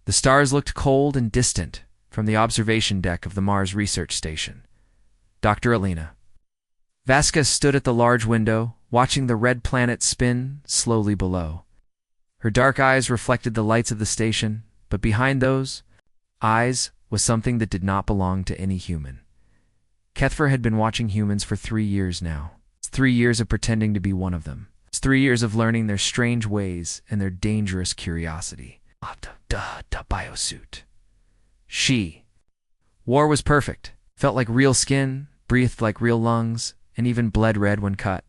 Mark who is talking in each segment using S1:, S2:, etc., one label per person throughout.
S1: The stars looked cold and distant from the observation deck of the Mars Research Station. Dr. Alina. Vasquez stood at the large window, watching the red planet spin slowly below. Her dark eyes reflected the lights of the station, but behind those eyes was something that did not belong to any human. Kethfer had been watching humans for 3 years now. It's 3 years of pretending to be one of them. It's 3 years of learning their strange ways and their dangerous curiosity. Biosuit. War was perfect. Felt like real skin, breathed like real lungs, and even bled red when cut.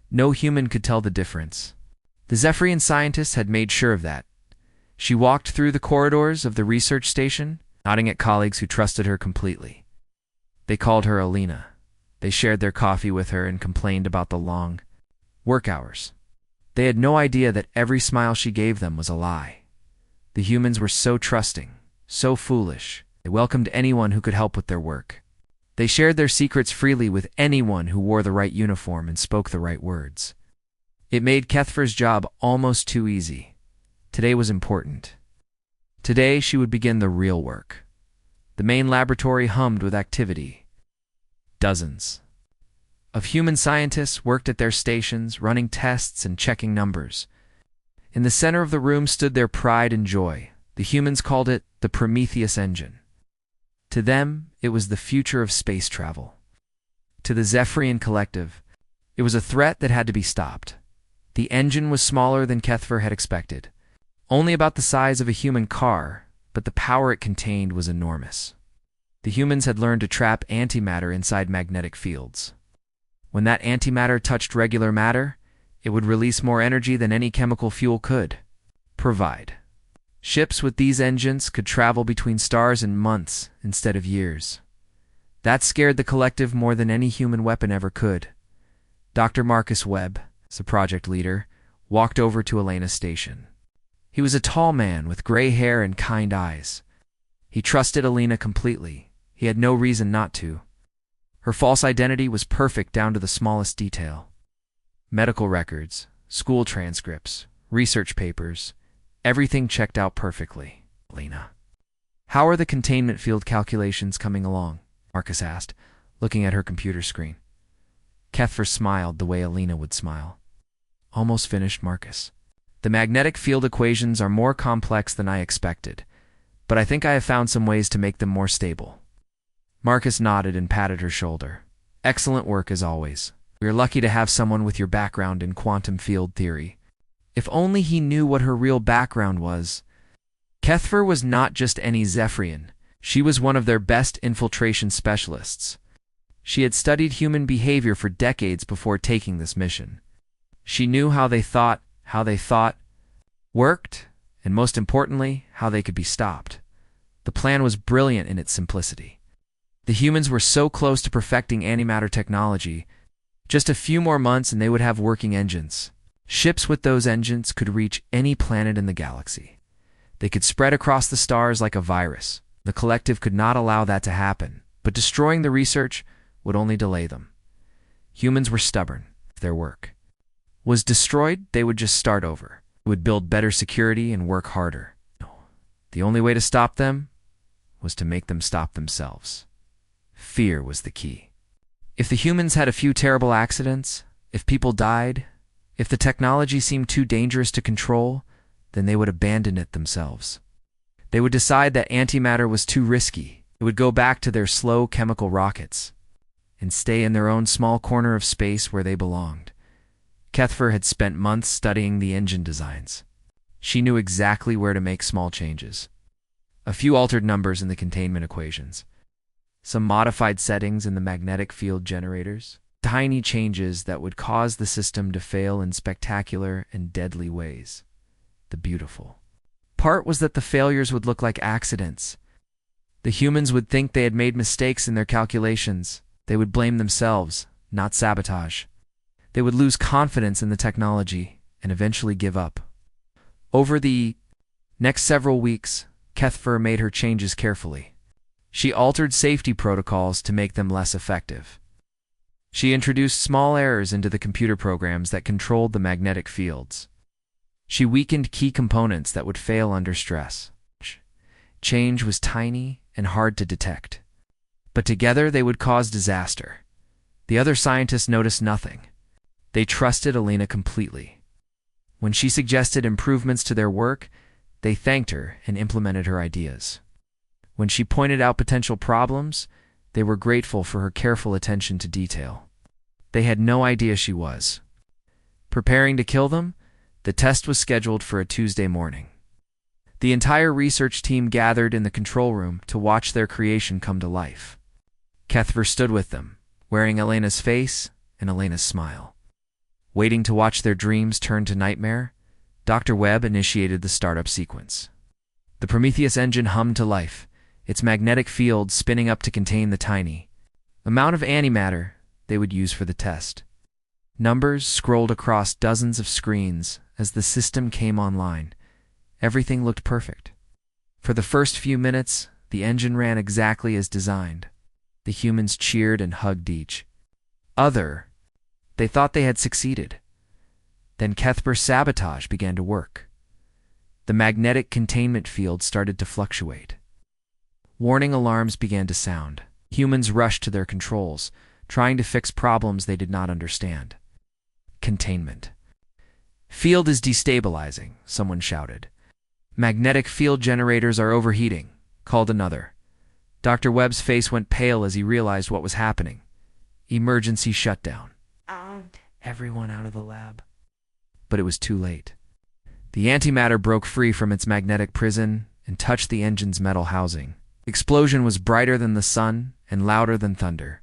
S1: No human could tell the difference. The Zephyrian scientists had made sure of that. She walked through the corridors of the research station, nodding at colleagues who trusted her completely. They called her Alina. They shared their coffee with her and complained about the long work hours. They had no idea that every smile she gave them was a lie. The humans were so trusting, so foolish. They welcomed anyone who could help with their work. They shared their secrets freely with anyone who wore the right uniform and spoke the right words. It made Kethfer's job almost too easy. Today was important. Today she would begin the real work. The main laboratory hummed with activity. Dozens of human scientists worked at their stations, running tests and checking numbers. In the center of the room stood their pride and joy. The humans called it the Prometheus engine. To them, it was the future of space travel. To the Zephyrian collective, it was a threat that had to be stopped. The engine was smaller than Kethfer had expected. Only about the size of a human car, but the power it contained was enormous. The humans had learned to trap antimatter inside magnetic fields. When that antimatter touched regular matter, it would release more energy than any chemical fuel could provide. Ships with these engines could travel between stars in months instead of years. That scared the collective more than any human weapon ever could. Dr. Marcus Webb, as a project leader, walked over to Elena's station. He was a tall man with gray hair and kind eyes. He trusted Alina completely. He had no reason not to. Her false identity was perfect down to the smallest detail. Medical records, school transcripts, research papers, everything checked out perfectly. Alina. How are the containment field calculations coming along? Marcus asked, looking at her computer screen. Kethfer smiled the way Alina would smile. Almost finished, Marcus. The magnetic field equations are more complex than I expected, but I think I have found some ways to make them more stable. Marcus nodded and patted her shoulder. Excellent work as always. We are lucky to have someone with your background in quantum field theory. If only he knew what her real background was. Kethfer was not just any Zephyrian. She was one of their best infiltration specialists. She had studied human behavior for decades before taking this mission. She knew how they thought worked, and most importantly, how they could be stopped. The plan was brilliant in its simplicity. The humans were so close to perfecting antimatter technology. Just a few more months and they would have working engines. Ships with those engines could reach any planet in the galaxy. They could spread across the stars like a virus. The collective could not allow that to happen, but destroying the research would only delay them. Humans were stubborn. If their work was destroyed, they would just start over. They would build better security and work harder. The only way to stop them was to make them stop themselves. Fear was the key. If the humans had a few terrible accidents, if people died, if the technology seemed too dangerous to control, then they would abandon it themselves. They would decide that antimatter was too risky. It would go back to their slow chemical rockets and stay in their own small corner of space where they belonged. Kethfer had spent months studying the engine designs. She knew exactly where to make small changes. A few altered numbers in the containment equations. Some modified settings in the magnetic field generators. Tiny changes that would cause the system to fail in spectacular and deadly ways. The beautiful part was that the failures would look like accidents. The humans would think they had made mistakes in their calculations. They would blame themselves, not sabotage. They would lose confidence in the technology and eventually give up. Over the next several weeks, Kethfer made her changes carefully. She altered safety protocols to make them less effective. She introduced small errors into the computer programs that controlled the magnetic fields. She weakened key components that would fail under stress. Change was tiny and hard to detect. But together they would cause disaster. The other scientists noticed nothing. They trusted Elena completely. When she suggested improvements to their work, they thanked her and implemented her ideas. When she pointed out potential problems, they were grateful for her careful attention to detail. They had no idea she was preparing to kill them. The test was scheduled for a Tuesday morning. The entire research team gathered in the control room to watch their creation come to life. Cuthbert stood with them, wearing Elena's face and Elena's smile. Waiting to watch their dreams turn to nightmare, Dr. Webb initiated the startup sequence. The Prometheus engine hummed to life, its magnetic field spinning up to contain the tiny amount of antimatter they would use for the test. Numbers scrolled across dozens of screens as the system came online. Everything looked perfect. For the first few minutes, the engine ran exactly as designed. The humans cheered and hugged each other. They thought they had succeeded. Then Cuthbert's sabotage began to work. The magnetic containment field started to fluctuate. Warning alarms began to sound. Humans rushed to their controls, trying to fix problems they did not understand. Containment. Field is destabilizing, someone shouted. Magnetic field generators are overheating, called another. Dr. Webb's face went pale as he realized what was happening. Emergency shutdown. Everyone out of the lab. But it was too late. The antimatter broke free from its magnetic prison and touched the engine's metal housing. The explosion was brighter than the sun and louder than thunder.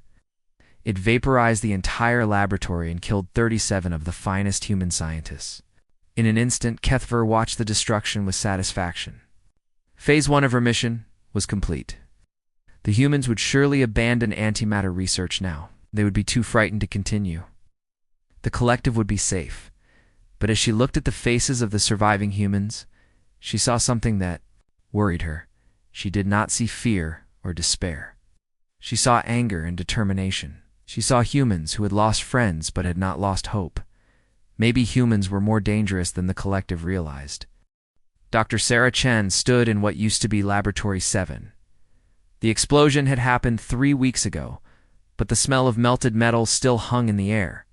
S1: It vaporized the entire laboratory and killed 37 of the finest human scientists. In an instant, Cuthbert watched the destruction with satisfaction. Phase 1 of her mission was complete. The humans would surely abandon antimatter research now. They would be too frightened to continue. The collective would be safe. But as she looked at the faces of the surviving humans, she saw something that worried her. She did not see fear or despair. She saw anger and determination. She saw humans who had lost friends but had not lost hope. Maybe humans were more dangerous than the collective realized. Dr. Sarah Chen stood in what used to be Laboratory 7. The explosion had happened 3 weeks ago, but the smell of melted metal still hung in the air.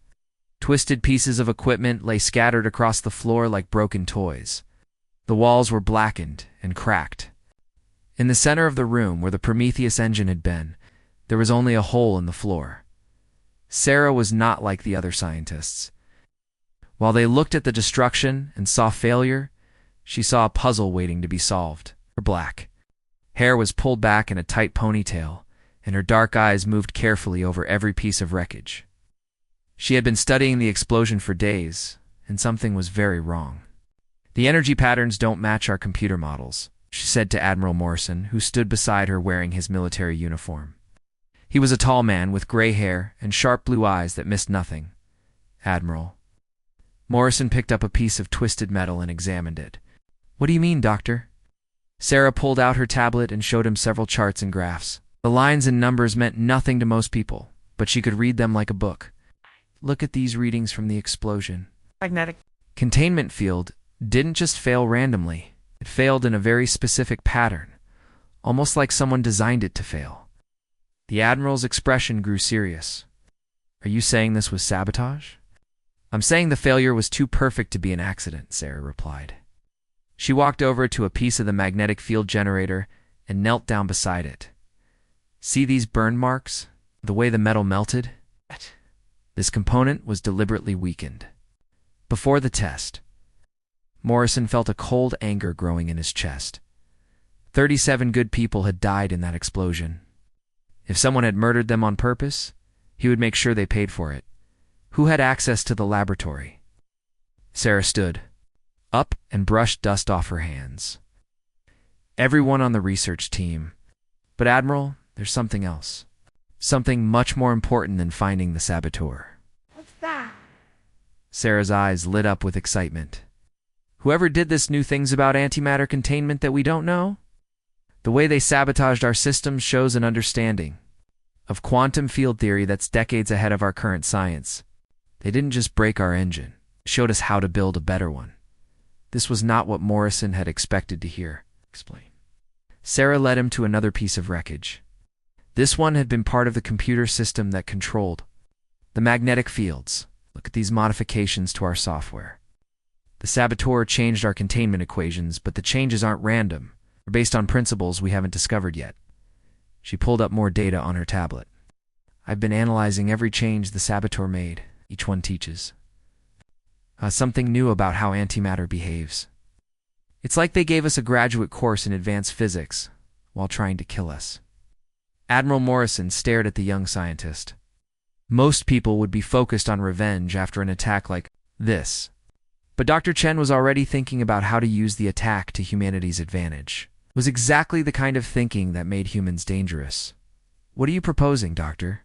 S1: Twisted pieces of equipment lay scattered across the floor like broken toys. The walls were blackened and cracked. In the center of the room where the Prometheus engine had been, there was only a hole in the floor. Sarah was not like the other scientists. While they looked at the destruction and saw failure, she saw a puzzle waiting to be solved. Her black hair was pulled back in a tight ponytail, and her dark eyes moved carefully over every piece of wreckage. She had been studying the explosion for days, and something was very wrong. The energy patterns don't match our computer models, she said to Admiral Morrison, who stood beside her wearing his military uniform. He was a tall man with gray hair and sharp blue eyes that missed nothing. Admiral. Morrison picked up a piece of twisted metal and examined it. What do you mean, Doctor? Sarah pulled out her tablet and showed him several charts and graphs. The lines and numbers meant nothing to most people, but she could read them like a book. Look at these readings from the explosion. Magnetic containment field didn't just fail randomly. It failed in a very specific pattern, almost like someone designed it to fail. The Admiral's expression grew serious. Are you saying this was sabotage? I'm saying the failure was too perfect to be an accident, Sarah replied. She walked over to a piece of the magnetic field generator and knelt down beside it. See these burn marks? The way the metal melted? This component was deliberately weakened. Before the test, Morrison felt a cold anger growing in his chest. 37 good people had died in that explosion. If someone had murdered them on purpose, he would make sure they paid for it. Who had access to the laboratory? Sarah stood up and brushed dust off her hands. Everyone on the research team. But Admiral, there's something else. Something much more important than finding the saboteur.
S2: What's that?
S1: Sarah's eyes lit up with excitement. Whoever did this knew things about antimatter containment that we don't know? The way they sabotaged our systems shows an understanding of quantum field theory that's decades ahead of our current science. They didn't just break our engine. They showed us how to build a better one. This was not what Morrison had expected to hear. Explain. Sarah led him to another piece of wreckage. This one had been part of the computer system that controlled the magnetic fields. Look at these modifications to our software. The saboteur changed our containment equations, but the changes aren't random. They're based on principles we haven't discovered yet. She pulled up more data on her tablet. I've been analyzing every change the saboteur made. Each one teaches something new about how antimatter behaves. It's like they gave us a graduate course in advanced physics while trying to kill us. Admiral Morrison stared at the young scientist. Most people would be focused on revenge after an attack like this. But Dr. Chen was already thinking about how to use the attack to humanity's advantage. It was exactly the kind of thinking that made humans dangerous. What are you proposing, Doctor?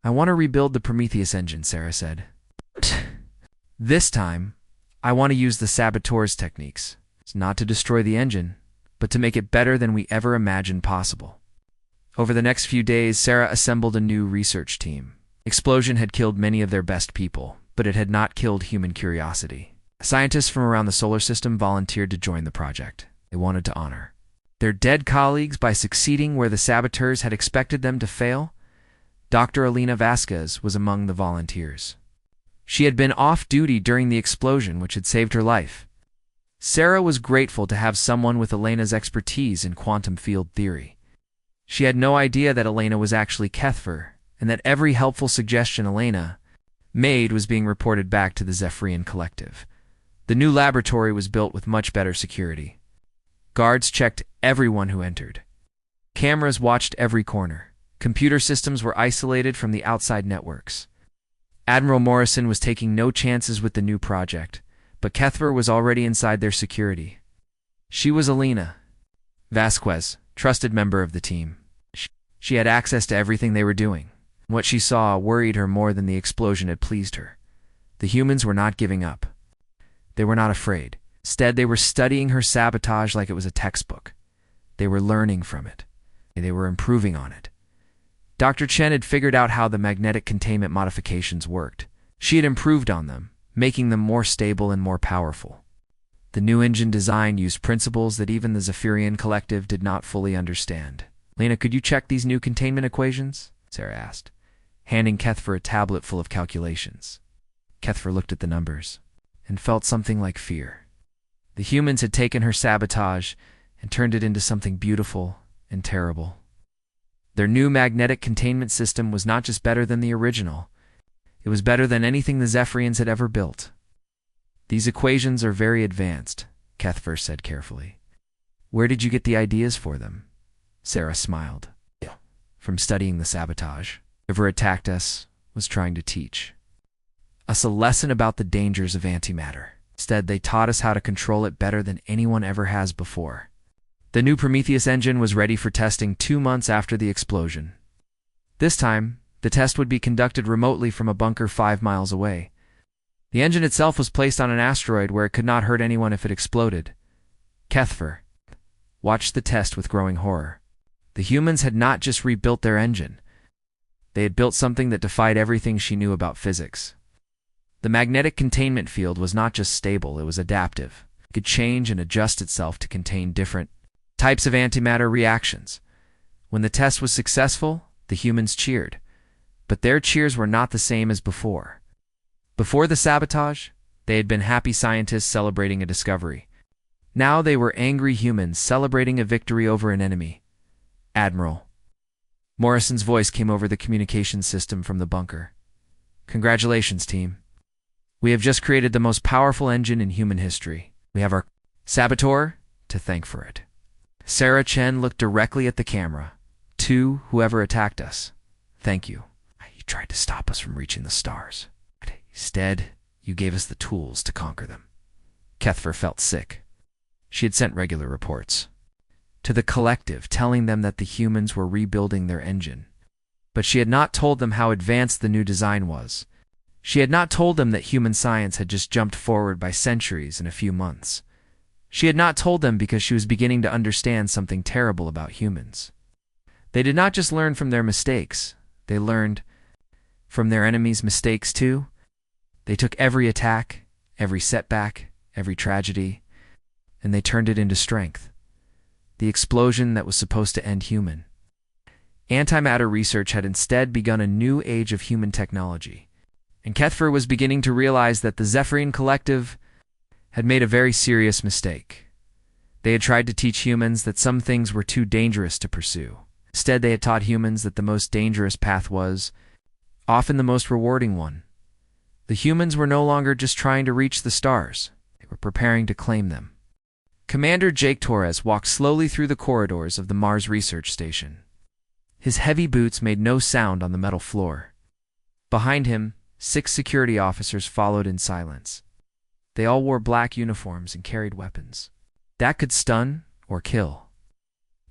S1: I want to rebuild the Prometheus engine, Sarah said. This time, I want to use the saboteur's techniques. It's not to destroy the engine, but to make it better than we ever imagined possible. Over the next few days, Sarah assembled a new research team. Explosion had killed many of their best people, but it had not killed human curiosity. Scientists from around the solar system volunteered to join the project. They wanted to honor their dead colleagues by succeeding where the saboteurs had expected them to fail. Dr. Elena Vasquez was among the volunteers. She had been off duty during the explosion, which had saved her life. Sarah was grateful to have someone with Elena's expertise in quantum field theory. She had no idea that Elena was actually Kethver, and that every helpful suggestion Elena made was being reported back to the Zephyrian Collective. The new laboratory was built with much better security. Guards checked everyone who entered. Cameras watched every corner. Computer systems were isolated from the outside networks. Admiral Morrison was taking no chances with the new project, but Kethver was already inside their security. She was Elena Vasquez, trusted member of the team. She had access to everything they were doing. What she saw worried her more than the explosion had pleased her. The humans were not giving up. They were not afraid. Instead, they were studying her sabotage like it was a textbook. They were learning from it. They were improving on it. Dr. Chen had figured out how the magnetic containment modifications worked. She had improved on them, making them more stable and more powerful. The new engine design used principles that even the Zephyrian Collective did not fully understand. Lena, could you check these new containment equations? Sarah asked, handing Kethver a tablet full of calculations. Kethver looked at the numbers and felt something like fear. The humans had taken her sabotage and turned it into something beautiful and terrible. Their new magnetic containment system was not just better than the original, it was better than anything the Zephyrians had ever built. These equations are very advanced, Kethver said carefully. Where did you get the ideas for them? Sarah smiled. From studying the sabotage. Whoever attacked us was trying to teach us a lesson about the dangers of antimatter. Instead, they taught us how to control it better than anyone ever has before. The new Prometheus engine was ready for testing 2 months after the explosion. This time, the test would be conducted remotely from a bunker 5 miles away. The engine itself was placed on an asteroid where it could not hurt anyone if it exploded. Kethver watched the test with growing horror. The humans had not just rebuilt their engine. They had built something that defied everything she knew about physics. The magnetic containment field was not just stable, it was adaptive. It could change and adjust itself to contain different types of antimatter reactions. When the test was successful, the humans cheered. But their cheers were not the same as before. Before the sabotage, they had been happy scientists celebrating a discovery. Now they were angry humans celebrating a victory over an enemy. Admiral Morrison's voice came over the communication system from the bunker. Congratulations, team. We have just created the most powerful engine in human history. We have our saboteur to thank for it. Sarah Chen looked directly at the camera. To whoever attacked us, thank you. You tried to stop us from reaching the stars. Instead, you gave us the tools to conquer them. Kethver felt sick. She had sent regular reports to the collective, telling them that the humans were rebuilding their engine. But she had not told them how advanced the new design was. She had not told them that human science had just jumped forward by centuries in a few months. She had not told them because she was beginning to understand something terrible about humans. They did not just learn from their mistakes, they learned from their enemies' mistakes too. They took every attack, every setback, every tragedy, and they turned it into strength. the explosion that was supposed to end human. Antimatter research had instead begun a new age of human technology, and Kethfer was beginning to realize that the Zephyrian Collective had made a very serious mistake. They had tried to teach humans that some things were too dangerous to pursue. Instead, they had taught humans that the most dangerous path was often the most rewarding one. The humans were no longer just trying to reach the stars. They were preparing to claim them. Commander Jake Torres walked slowly through the corridors of the Mars Research Station. His heavy boots made no sound on the metal floor. Behind him, 6 security officers followed in silence. They all wore black uniforms and carried weapons that could stun or kill.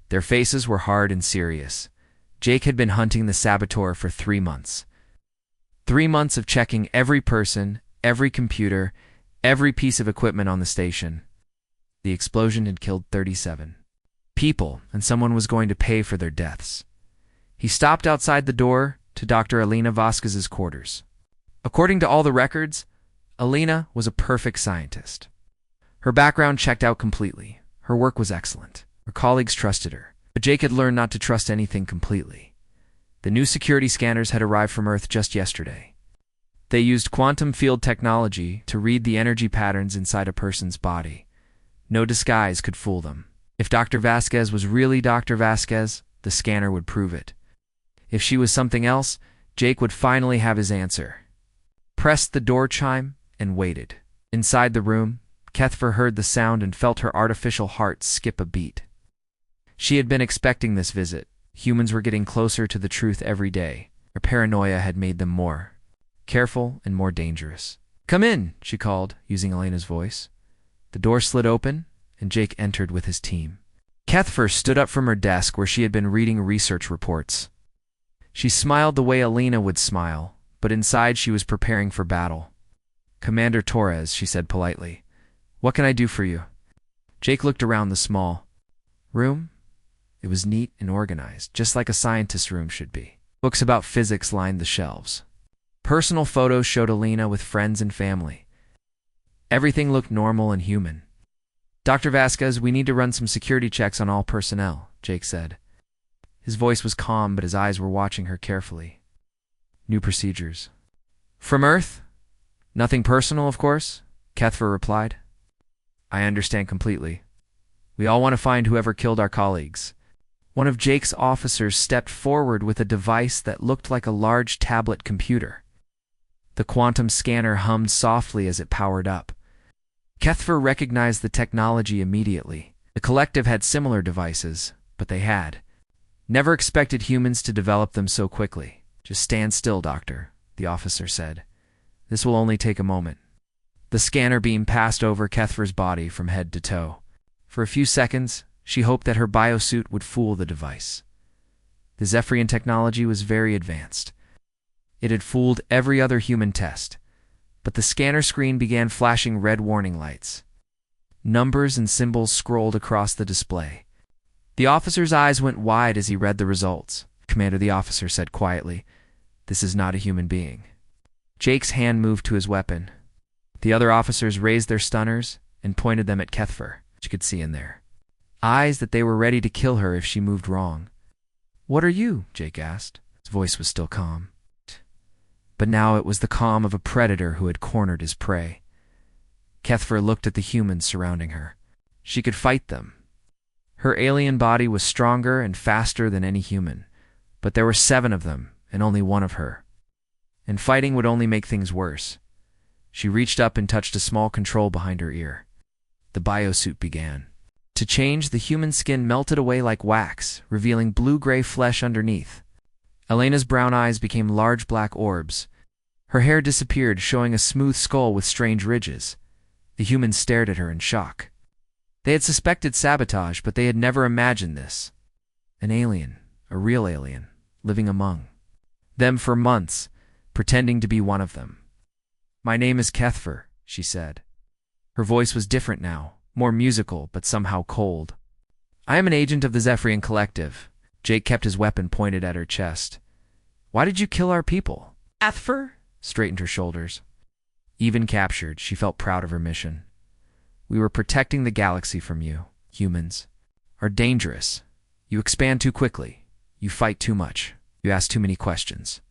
S1: Their faces were hard and serious. Jake had been hunting the saboteur for 3 months. 3 months of checking every person, every computer, every piece of equipment on the station. The explosion had killed 37 people, and someone was going to pay for their deaths. He stopped outside the door to Dr. Alina Vasquez's quarters. According to all the records, Alina was a perfect scientist. Her background checked out completely. Her work was excellent. Her colleagues trusted her. But Jake had learned not to trust anything completely. The new security scanners had arrived from Earth just yesterday. They used quantum field technology to read the energy patterns inside a person's body. No disguise could fool them. If Dr. Vasquez was really Dr. Vasquez, the scanner would prove it. If she was something else, Jake would finally have his answer. Pressed the door chime and waited. Inside the room, Kethfer heard the sound and felt her artificial heart skip a beat. She had been expecting this visit. Humans were getting closer to the truth every day. Her paranoia had made them more careful and more dangerous. "Come in," she called, using Elena's voice. The door slid open, and Jake entered with his team. Kethfer stood up from her desk where she had been reading research reports. She smiled the way Alina would smile, but inside she was preparing for battle. "Commander Torres," she said politely, "what can I do for you?" Jake looked around the small room. It was neat and organized, just like a scientist's room should be. Books about physics lined the shelves. Personal photos showed Alina with friends and family. Everything looked normal and human. "Dr. Vasquez, we need to run some security checks on all personnel," Jake said. His voice was calm, but his eyes were watching her carefully. "New procedures." "From Earth? Nothing personal, of course," Kethfer replied. "I understand completely. We all want to find whoever killed our colleagues." One of Jake's officers stepped forward with a device that looked like a large tablet computer. The quantum scanner hummed softly as it powered up. Kethfer recognized the technology immediately. The collective had similar devices, but they had never expected humans to develop them so quickly. "Just stand still, Doctor," the officer said. "This will only take a moment." The scanner beam passed over Kethfer's body from head to toe. For a few seconds, she hoped that her biosuit would fool the device. The Zephyrian technology was very advanced. It had fooled every other human test, but the scanner screen began flashing red warning lights. Numbers and symbols scrolled across the display. The officer's eyes went wide as he read the results. "Commander," the officer said quietly, "this is not a human being." Jake's hand moved to his weapon. The other officers raised their stunners and pointed them at Kethfer. She could see in their eyes that they were ready to kill her if she moved wrong. "What are you?" Jake asked. His voice was still calm. But now it was the calm of a predator who had cornered his prey. Kethfer looked at the humans surrounding her. She could fight them. Her alien body was stronger and faster than any human, but there were 7 of them and only 1 of her. And fighting would only make things worse. She reached up and touched a small control behind her ear. The biosuit began to change. The human skin melted away like wax, revealing blue-gray flesh underneath. Elena's brown eyes became large black orbs. Her hair disappeared, showing a smooth skull with strange ridges. The humans stared at her in shock. They had suspected sabotage, but they had never imagined this. An alien, a real alien, living among them for months, pretending to be one of them. "My name is Kethfer," she said. Her voice was different now, more musical, but somehow cold. "I am an agent of the Zephyrian Collective." Jake kept his weapon pointed at her chest. "Why did you kill our people?" Kethfer straightened her shoulders. Even captured, she felt proud of her mission. "We were protecting the galaxy from you, humans. are dangerous. You expand too quickly. You fight too much. You ask too many questions.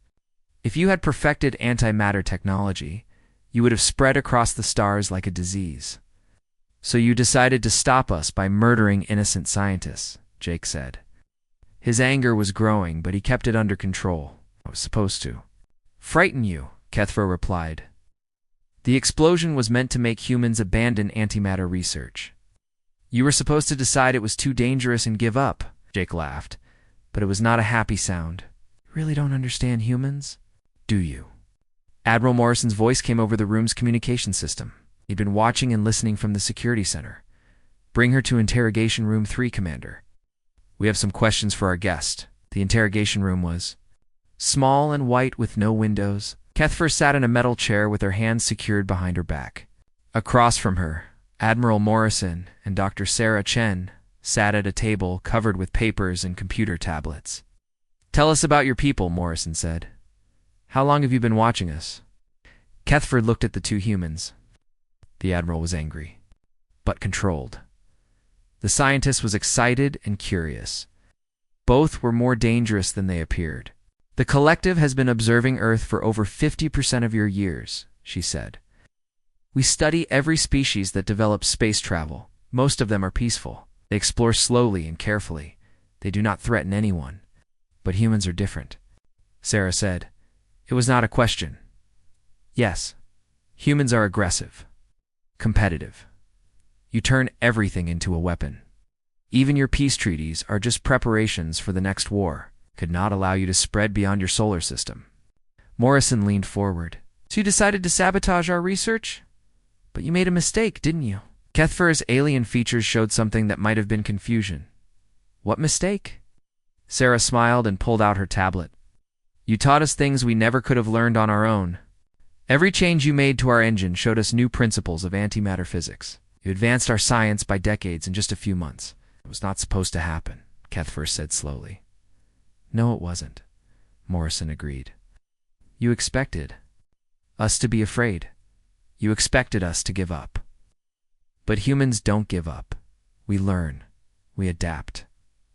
S1: If you had perfected antimatter technology, you would have spread across the stars like a disease. So you decided to stop us by murdering innocent scientists, Jake said. His anger was growing, but he kept it under control. I was supposed to. Frighten you, Kethra replied. The explosion was meant to make humans abandon antimatter research. You were supposed to decide it was too dangerous and give up, Jake laughed. But it was not a happy sound. You really don't understand humans? Do you? Admiral Morrison's voice came over the room's communication system. He'd been watching and listening from the security center. Bring her to Interrogation Room 3, Commander. We have some questions for our guest. The interrogation room was small and white with no windows. Kethra sat in a metal chair with her hands secured behind her back. Across from her, Admiral Morrison and Dr. Sarah Chen sat at a table covered with papers and computer tablets. Tell us about your people, Morrison said. How long have you been watching us? Kethford looked at the two humans. The Admiral was angry, but controlled. The scientist was excited and curious. Both were more dangerous than they appeared. The collective has been observing Earth for over 50% of your years, she said. We study every species that develops space travel. Most of them are peaceful. They explore slowly and carefully. They do not threaten anyone. But humans are different. Sarah said. It was not a question. Yes, humans are aggressive, competitive. You turn everything into a weapon. Even your peace treaties are just preparations for the next war. Could not allow you to spread beyond your solar system. Morrison leaned forward. So you decided to sabotage our research? But you made a mistake, didn't you? Kethfer's alien features showed something that might have been confusion. What mistake? Sarah smiled and pulled out her tablet. You taught us things we never could have learned on our own. Every change you made to our engine showed us new principles of antimatter physics. You advanced our science by decades in just a few months. It was not supposed to happen, Kethfer said slowly. No, it wasn't, Morrison agreed. You expected us to be afraid. You expected us to give up. But humans don't give up. We learn. We adapt.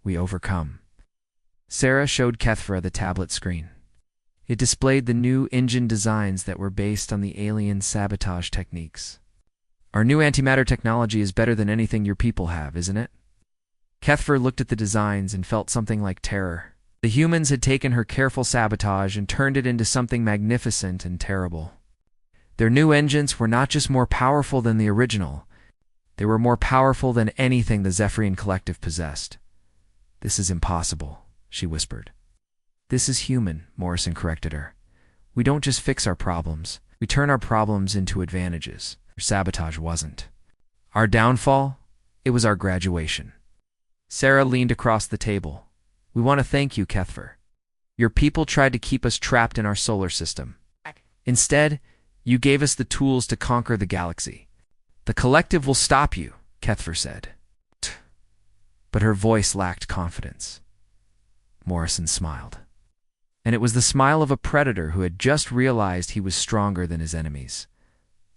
S1: We overcome. Sarah showed Kethra the tablet screen. It displayed the new engine designs that were based on the alien sabotage techniques. Our new antimatter technology is better than anything your people have, isn't it? Kethra looked at the designs and felt something like terror. The humans had taken her careful sabotage and turned it into something magnificent and terrible. Their new engines were not just more powerful than the original, they were more powerful than anything the Zephyrian Collective possessed. This is impossible, she whispered. This is human, Morrison corrected her. We don't just fix our problems, we turn our problems into advantages. Your sabotage wasn't. Our downfall? It was our graduation. Sarah leaned across the table. We want to thank you, Kethfer. Your people tried to keep us trapped in our solar system. Instead, you gave us the tools to conquer the galaxy. The collective will stop you, Kethfer said. But her voice lacked confidence. Morrison smiled. And it was the smile of a predator who had just realized he was stronger than his enemies.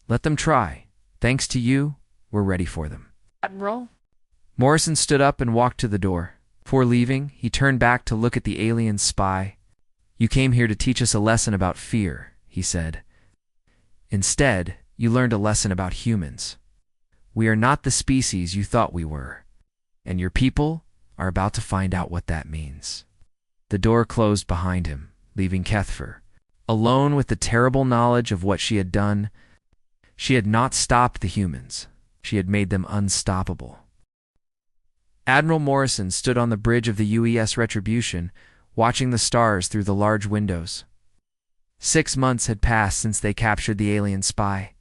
S1: Let them try. Thanks to you, we're ready for them.
S2: Admiral?
S1: Morrison stood up and walked to the door. Before leaving, he turned back to look at the alien spy. You came here to teach us a lesson about fear, he said. Instead, you learned a lesson about humans. We are not the species you thought we were, and your people are about to find out what that means. The door closed behind him, leaving Kethfer alone with the terrible knowledge of what she had done. She had not stopped the humans. She had made them unstoppable. Admiral Morrison stood on the bridge of the UES Retribution, watching the stars through the large windows. 6 months had passed since they captured the alien spy.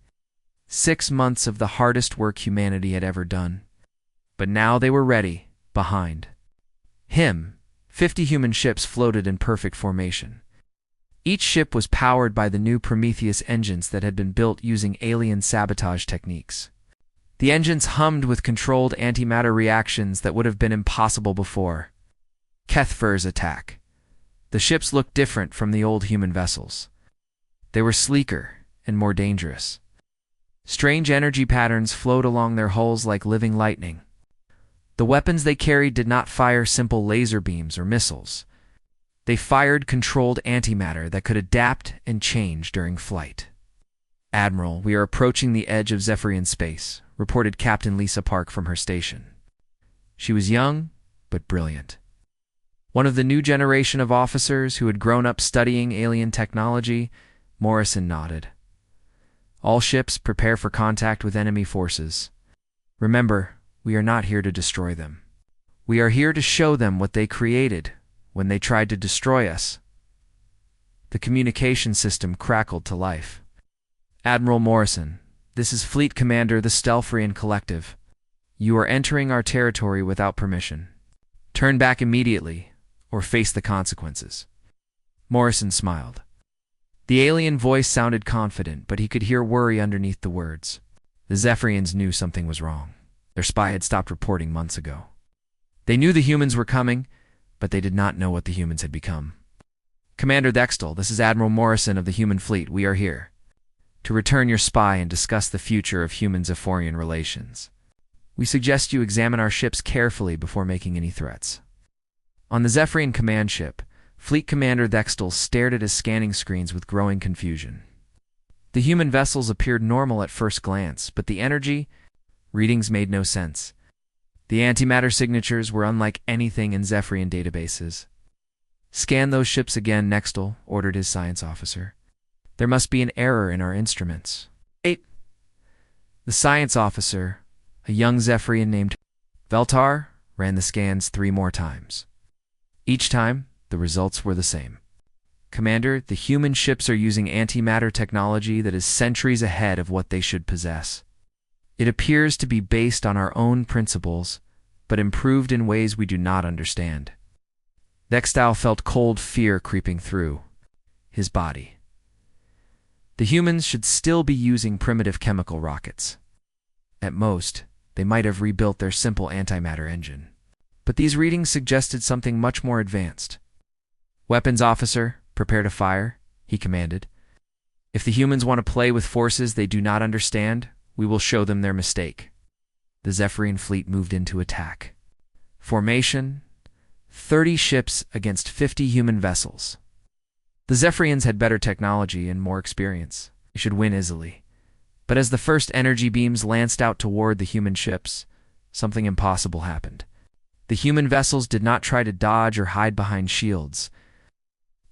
S1: 6 months of the hardest work humanity had ever done. But now they were ready, behind him. 50 human ships floated in perfect formation. Each ship was powered by the new Prometheus engines that had been built using alien sabotage techniques. The engines hummed with controlled antimatter reactions that would have been impossible before. Kethfer's attack. The ships looked different from the old human vessels. They were sleeker and more dangerous. Strange energy patterns flowed along their hulls like living lightning. The weapons they carried did not fire simple laser beams or missiles. They fired controlled antimatter that could adapt and change during flight. "Admiral, we are approaching the edge of Zephyrian space," reported Captain Lisa Park from her station. She was young, but brilliant. One of the new generation of officers who had grown up studying alien technology. Morrison nodded. "All ships prepare for contact with enemy forces. Remember, we are not here to destroy them. We are here to show them what they created when they tried to destroy us." The communication system crackled to life. "Admiral Morrison, this is Fleet Commander the Stelfrian Collective. You are entering our territory without permission. Turn back immediately, or face the consequences." Morrison smiled. The alien voice sounded confident, but he could hear worry underneath the words. The Zephyrians knew something was wrong. Their spy had stopped reporting months ago. They knew the humans were coming, but they did not know what the humans had become. "Commander Dextel, this is Admiral Morrison of the human fleet. We are here to return your spy and discuss the future of human-Zephorian relations. We suggest you examine our ships carefully before making any threats." On the Zephyrian command ship, Fleet Commander Dextel stared at his scanning screens with growing confusion. The human vessels appeared normal at first glance, but the energy readings made no sense. The antimatter signatures were unlike anything in Zephyrian databases. "Scan those ships again," Nextel ordered his science officer. "There must be an error in our instruments." 8. The science officer, a young Zephyrian named Veltar, ran the scans 3 more times. Each time, the results were the same. "Commander, the human ships are using antimatter technology that is centuries ahead of what they should possess. It appears to be based on our own principles, but improved in ways we do not understand." Dextal felt cold fear creeping through his body. The humans should still be using primitive chemical rockets. At most, they might have rebuilt their simple antimatter engine. But these readings suggested something much more advanced. "Weapons officer, prepare to fire," he commanded. "If the humans want to play with forces they do not understand, we will show them their mistake." The Zephyrian fleet moved into attack. Formation: 30 ships against 50 human vessels. The Zephyrians had better technology and more experience. They should win easily. But as the first energy beams lanced out toward the human ships, something impossible happened. The human vessels did not try to dodge or hide behind shields.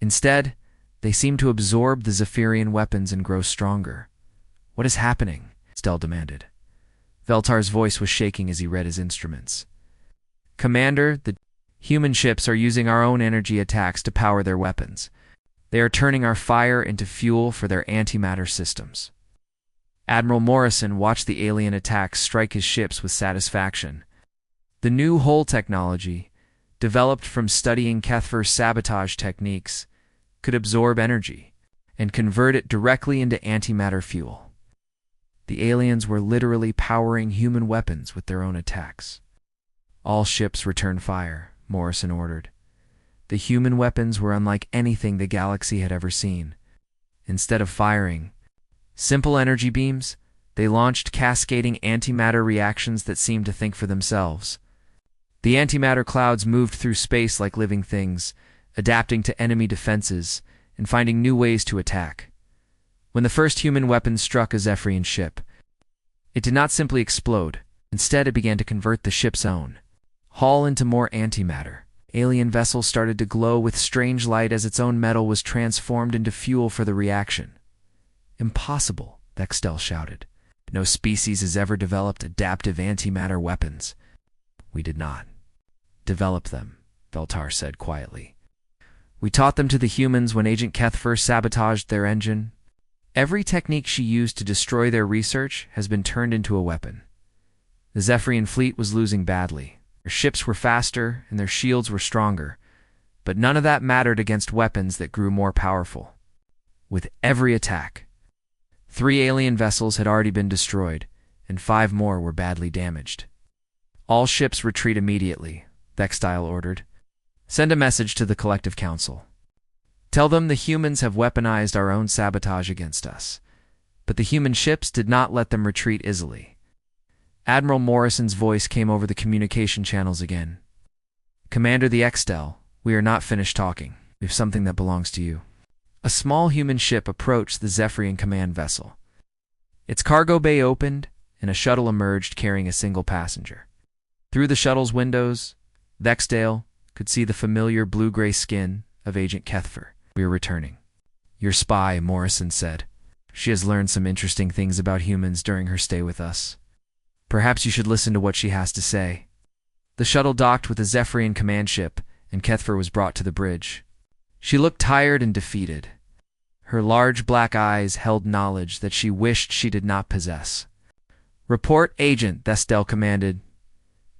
S1: Instead, they seemed to absorb the Zephyrian weapons and grow stronger. "What is happening?" Stel demanded. Veltar's voice was shaking as he read his instruments. "Commander, the human ships are using our own energy attacks to power their weapons. They are turning our fire into fuel for their antimatter systems." Admiral Morrison watched the alien attacks strike his ships with satisfaction. The new hull technology, developed from studying Kethver's sabotage techniques, could absorb energy and convert it directly into antimatter fuel. The aliens were literally powering human weapons with their own attacks. "All ships return fire," Morrison ordered. The human weapons were unlike anything the galaxy had ever seen. Instead of firing simple energy beams, they launched cascading antimatter reactions that seemed to think for themselves. The antimatter clouds moved through space like living things, adapting to enemy defenses and finding new ways to attack. When the first human weapon struck a Zephyrian ship, it did not simply explode. Instead, it began to convert the ship's own hull into more antimatter. Alien vessels started to glow with strange light as its own metal was transformed into fuel for the reaction. "Impossible," Dextel shouted. "No species has ever developed adaptive antimatter weapons." "We did not develop them," Veltar said quietly. "We taught them to the humans when Agent Kethver sabotaged their engine. Every technique she used to destroy their research has been turned into a weapon." The Zephyrian fleet was losing badly. Their ships were faster and their shields were stronger, but none of that mattered against weapons that grew more powerful. With every attack, 3 alien vessels had already been destroyed, and 5 more were badly damaged. "All ships retreat immediately," Dextel ordered. "Send a message to the Collective Council. Tell them the humans have weaponized our own sabotage against us, but the human ships did not let them retreat easily. Admiral Morrison's voice came over the communication channels again. Commander the Extel, we are not finished talking. We have something that belongs to you. A small human ship approached the Zephyrian command vessel. Its cargo bay opened, and a shuttle emerged carrying a single passenger. Through the shuttle's windows, Vexdale could see the familiar blue-gray skin of Agent Kethfer. We are returning. Your spy, Morrison said. She has learned some interesting things about humans during her stay with us. Perhaps you should listen to what she has to say. The shuttle docked with the Zephyrian command ship, and Kethfer was brought to the bridge. She looked tired and defeated. Her large black eyes held knowledge that she wished she did not possess. Report, Agent, Thestel commanded.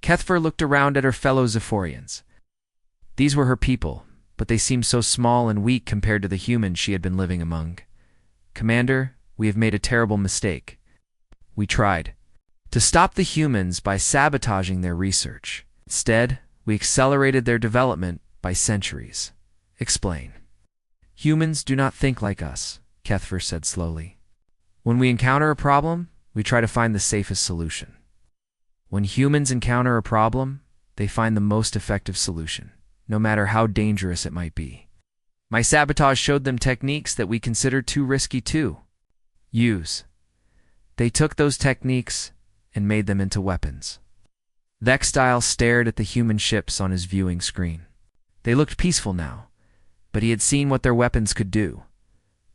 S1: Kethfer looked around at her fellow Zephorians. These were her people, but they seemed so small and weak compared to the humans she had been living among. Commander, we have made a terrible mistake. We tried to stop the humans by sabotaging their research. Instead, we accelerated their development by centuries. Explain. Humans do not think like us, Kethfer said slowly. When we encounter a problem, we try to find the safest solution. When humans encounter a problem, they find the most effective solution, no matter how dangerous it might be. My sabotage showed them techniques that we considered too risky to use. They took those techniques and made them into weapons. Vextile stared at the human ships on his viewing screen. They looked peaceful now, but he had seen what their weapons could do.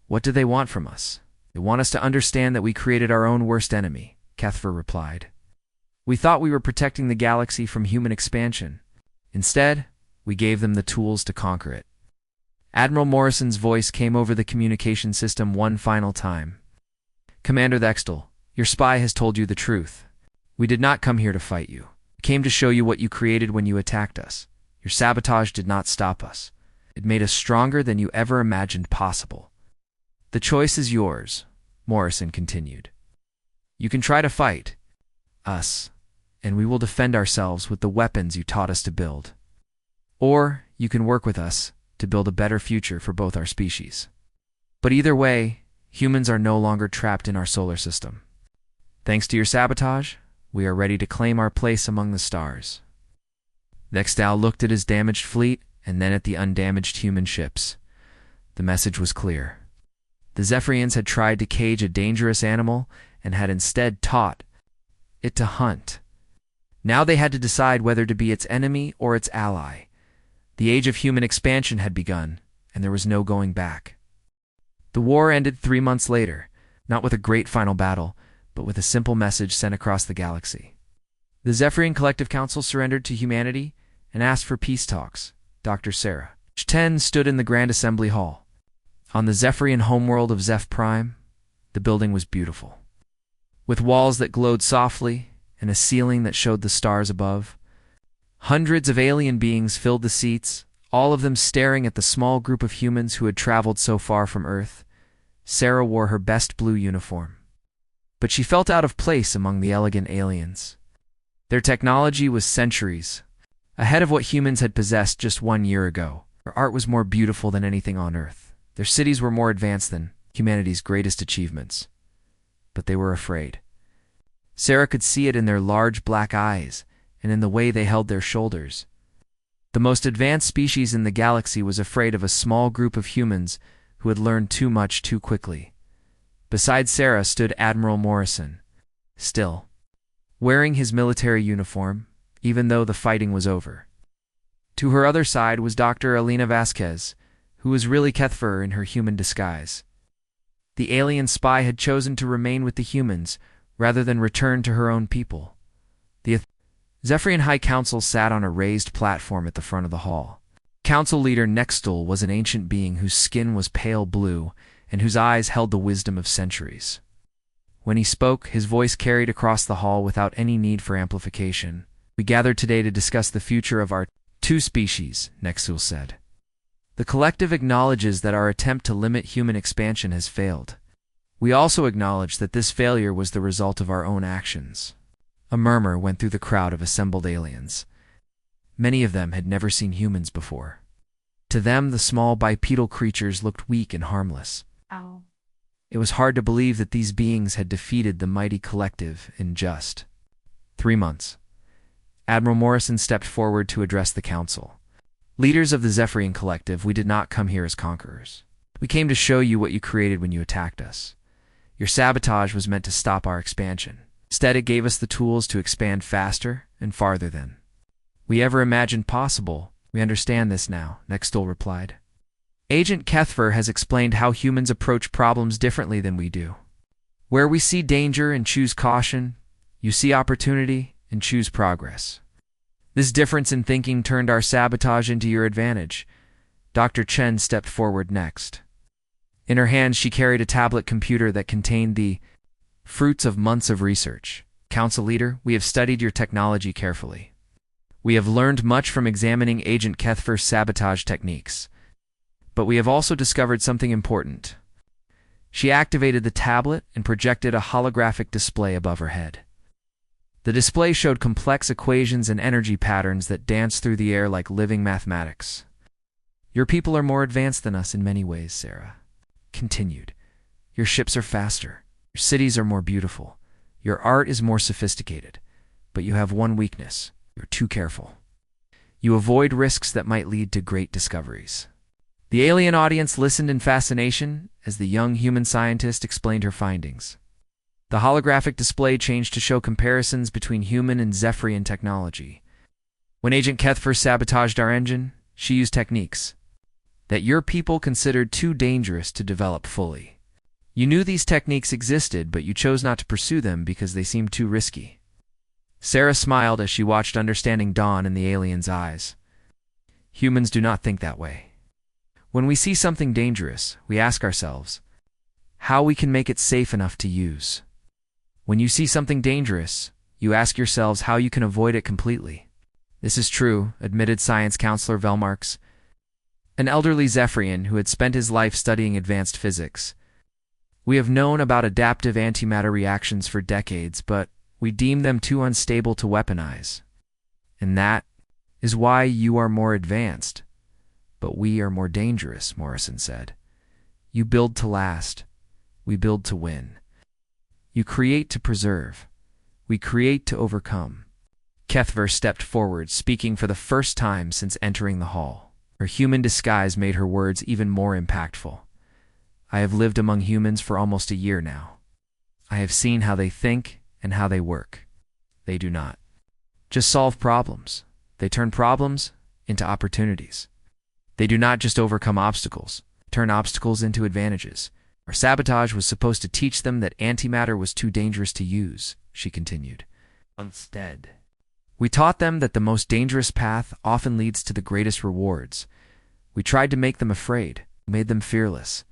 S1: What do they want from us? They want us to understand that we created our own worst enemy, Kethfer replied. We thought we were protecting the galaxy from human expansion. Instead, we gave them the tools to conquer it. Admiral Morrison's voice came over the communication system one final time. Commander Thextel, your spy has told you the truth. We did not come here to fight you. We came to show you what you created when you attacked us. Your sabotage did not stop us. It made us stronger than you ever imagined possible. The choice is yours, Morrison continued. You can try to fight us, and we will defend ourselves with the weapons you taught us to build. Or you can work with us to build a better future for both our species. But either way, humans are no longer trapped in our solar system. Thanks to your sabotage, we are ready to claim our place among the stars. Vextal looked at his damaged fleet and then at the undamaged human ships. The message was clear. The Zephyrians had tried to cage a dangerous animal and had instead taught it to hunt. Now they had to decide whether to be its enemy or its ally. The age of human expansion had begun, and there was no going back. The war ended 3 months later, not with a great final battle, but with a simple message sent across the galaxy. The Zephyrian Collective Council surrendered to humanity and asked for peace talks. Dr. Sarah. 10 stood in the Grand Assembly Hall. On the Zephyrian homeworld of Zeph Prime, the building was beautiful. With walls that glowed softly and a ceiling that showed the stars above, hundreds of alien beings filled the seats, all of them staring at the small group of humans who had traveled so far from Earth. Sarah wore her best blue uniform. But she felt out of place among the elegant aliens. Their technology was centuries ahead of what humans had possessed just 1 year ago. Their art was more beautiful than anything on Earth. Their cities were more advanced than humanity's greatest achievements. But they were afraid. Sarah could see it in their large black eyes and in the way they held their shoulders. The most advanced species in the galaxy was afraid of a small group of humans who had learned too much too quickly. Beside Sarah stood Admiral Morrison, still, wearing his military uniform, even though the fighting was over. To her other side was Dr. Elena Vasquez, who was really Kethfer in her human disguise. The alien spy had chosen to remain with the humans rather than return to her own people. The Zephyrian High Council sat on a raised platform at the front of the hall. Council leader Nextel was an ancient being whose skin was pale blue and whose eyes held the wisdom of centuries. When he spoke, his voice carried across the hall without any need for amplification. We gathered today to discuss the future of our 2 species, Nextel said. The collective acknowledges that our attempt to limit human expansion has failed. We also acknowledge that this failure was the result of our own actions. A murmur went through the crowd of assembled aliens. Many of them had never seen humans before. To them, the small bipedal creatures looked weak and harmless.
S2: Ow.
S1: It was hard to believe that these beings had defeated the mighty collective in just 3 months. Admiral Morrison stepped forward to address the council. Leaders of the Zephyrian Collective, we did not come here as conquerors. We came to show you what you created when you attacked us. Your sabotage was meant to stop our expansion. Instead, it gave us the tools to expand faster and farther than we ever imagined possible. We understand this now, Nextol replied. Agent Kethver has explained how humans approach problems differently than we do. Where we see danger and choose caution, you see opportunity and choose progress. This difference in thinking turned our sabotage into your advantage. Dr. Chen stepped forward next. In her hand, she carried a tablet computer that contained the fruits of months of research. Council leader, we have studied your technology carefully. We have learned much from examining Agent Kethver's sabotage techniques. But we have also discovered something important. She activated the tablet and projected a holographic display above her head. The display showed complex equations and energy patterns that danced through the air like living mathematics. Your people are more advanced than us in many ways, Sarah continued. Your ships are faster. Your cities are more beautiful. Your art is more sophisticated. But you have one weakness. You're too careful. You avoid risks that might lead to great discoveries. The alien audience listened in fascination as the young human scientist explained her findings. The holographic display changed to show comparisons between human and Zephyrian technology. When Agent Kethver sabotaged our engine, she used techniques that your people considered too dangerous to develop fully. You knew these techniques existed, but you chose not to pursue them because they seemed too risky. Sarah smiled as she watched understanding dawn in the alien's eyes. Humans do not think that way. When we see something dangerous, we ask ourselves how we can make it safe enough to use. When you see something dangerous, you ask yourselves how you can avoid it completely. This is true, admitted science counselor Velmarks, an elderly Zephyrian who had spent his life studying advanced physics. We have known about adaptive antimatter reactions for decades, but we deem them too unstable to weaponize. And that is why you are more advanced. But we are more dangerous, Morrison said. You build to last. We build to win. You create to preserve. We create to overcome. Kethver stepped forward, speaking for the first time since entering the hall. Her human disguise made her words even more impactful. I have lived among humans for almost a year now. I have seen how they think and how they work. They do not just solve problems. They turn problems into opportunities. They do not just overcome obstacles, turn obstacles into advantages. Our sabotage was supposed to teach them that antimatter was too dangerous to use, she continued. Instead, we taught them that the most dangerous path often leads to the greatest rewards. We tried to make them afraid, made them fearless.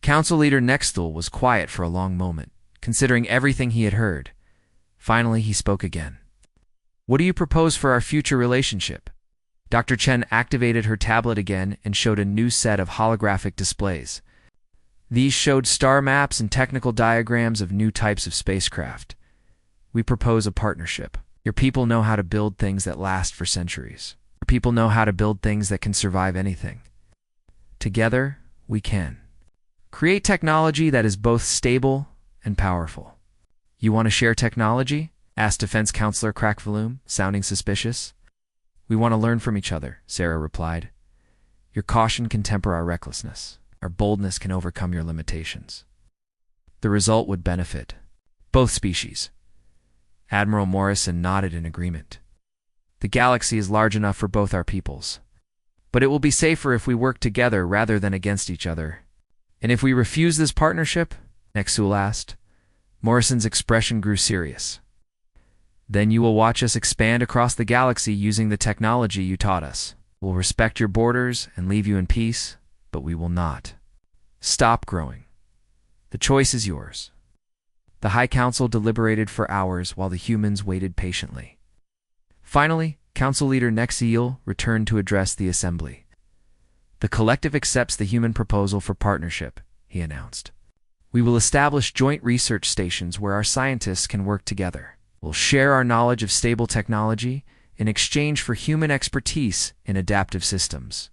S1: Council leader Nextol was quiet for a long moment, considering everything he had heard. Finally, he spoke again. What do you propose for our future relationship? Dr. Chen activated her tablet again and showed a new set of holographic displays. These showed star maps and technical diagrams of new types of spacecraft. We propose a partnership. Your people know how to build things that last for centuries. Your people know how to build things that can survive anything. Together, we can create technology that is both stable and powerful. You want to share technology? Asked Defense Counselor Crackvolume, sounding suspicious. We want to learn from each other, Sarah replied. Your caution can temper our recklessness. Our boldness can overcome your limitations. The result would benefit both species. Admiral Morrison nodded in agreement. The galaxy is large enough for both our peoples. But it will be safer if we work together rather than against each other. And if we refuse this partnership? Nexul asked. Morrison's expression grew serious. Then you will watch us expand across the galaxy using the technology you taught us. We'll respect your borders and leave you in peace, but we will not stop growing. The choice is yours. The High Council deliberated for hours while the humans waited patiently. Finally, Council Leader Nexiel returned to address the assembly. The collective accepts the human proposal for partnership, he announced. We will establish joint research stations where our scientists can work together. We'll share our knowledge of stable technology in exchange for human expertise in adaptive systems.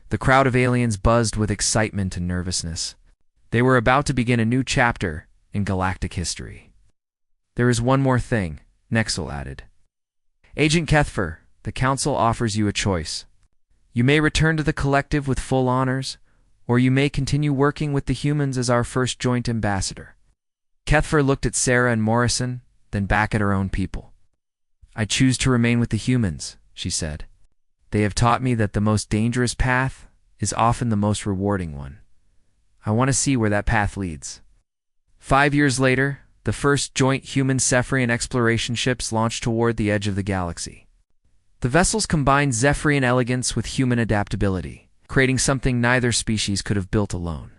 S1: The crowd of aliens buzzed with excitement and nervousness. They were about to begin a new chapter in galactic history. There is one more thing, Nexel added. Agent Kethfer, the Council offers you a choice. You may return to the Collective with full honors, or you may continue working with the humans as our first joint ambassador. Kethfer looked at Sarah and Morrison, then back at her own people. I choose to remain with the humans, she said. They have taught me that the most dangerous path is often the most rewarding one. I want to see where that path leads. 5 years later, the first joint human-Zephyrian exploration ships launched toward the edge of the galaxy. The vessels combined Zephyrian elegance with human adaptability, creating something neither species could have built alone.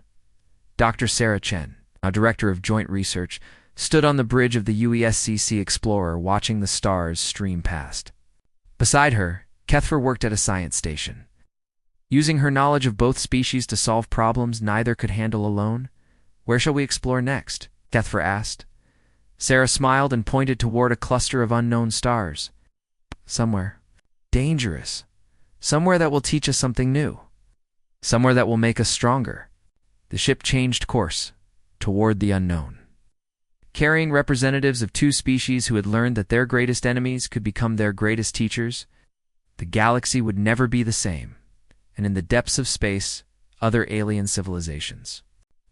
S1: Dr. Sarah Chen, a director of joint research, stood on the bridge of the UESCC Explorer watching the stars stream past. Beside her, Kethfer worked at a science station. Using her knowledge of both species to solve problems neither could handle alone, where shall we explore next? Kethfer asked. Sarah smiled and pointed toward a cluster of unknown stars. Somewhere. Dangerous. Somewhere that will teach us something new. Somewhere that will make us stronger. The ship changed course, toward the unknown. Carrying representatives of two species who had learned that their greatest enemies could become their greatest teachers, the galaxy would never be the same, and in the depths of space, other alien civilizations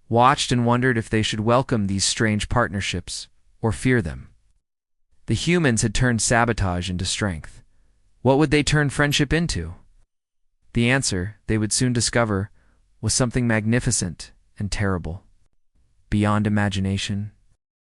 S1: watched and wondered if they should welcome these strange partnerships or fear them. The humans had turned sabotage into strength. What would they turn friendship into? The answer, they would soon discover, was something magnificent and terrible, beyond imagination